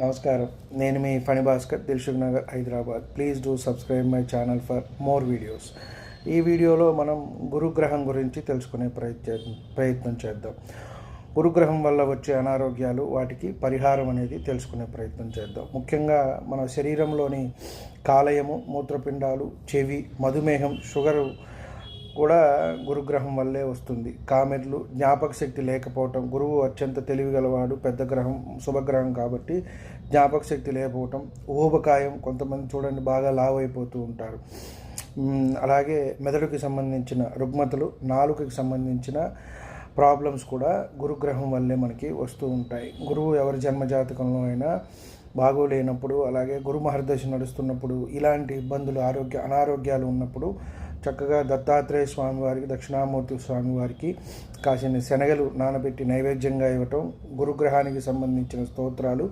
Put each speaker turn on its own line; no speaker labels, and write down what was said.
నమస్కారం. నేను మీ Phani Bhaskar, Dilsukhnagar, Hyderabad. Please do subscribe my channel for more videos. ఈ వీడియోలో మనం గురుగ్రహం గురించి తెలుసుకునే ప్రయత్నం చేద్దాం. గురుగ్రహం వల్ల వచ్చే అనారోగ్యాలు, వాటికి పరిహారం అనేది తెలుసుకునే ప్రయత్నం చేద్దాం. ముఖ్యంగా మన శరీరంలోని కాలేయము, మూత్రపిండాలు, చెవి, మధుమేహం, షుగరు కూడా గురుగ్రహం వల్లే వస్తుంది. కామెర్లు, జ్ఞాపక శక్తి లేకపోవటం. గురువు అత్యంత తెలివిగలవాడు, పెద్ద గ్రహం, శుభగ్రహం కాబట్టి జ్ఞాపక శక్తి లేకపోవటం. ఊబకాయం, కొంతమంది చూడండి బాగా లావు అయిపోతూ ఉంటారు. అలాగే మెదడుకి సంబంధించిన రుగ్మతలు, నాలుకకి సంబంధించిన ప్రాబ్లమ్స్ కూడా గురుగ్రహం వల్లే మనకి వస్తూ ఉంటాయి. గురువు ఎవరి జన్మజాతకంలో అయినా బాగోలేనప్పుడు, అలాగే గురు మహర్దశ నడుస్తున్నప్పుడు, ఇలాంటి ఇబ్బందులు, అనారోగ్యాలు ఉన్నప్పుడు చక్కగా దత్తాత్రేయ స్వామివారికి, దక్షిణామూర్తి స్వామివారికి కాసిన శనగలు నానబెట్టి నైవేద్యంగా ఇవ్వటం, గురుగ్రహానికి సంబంధించిన స్తోత్రాలు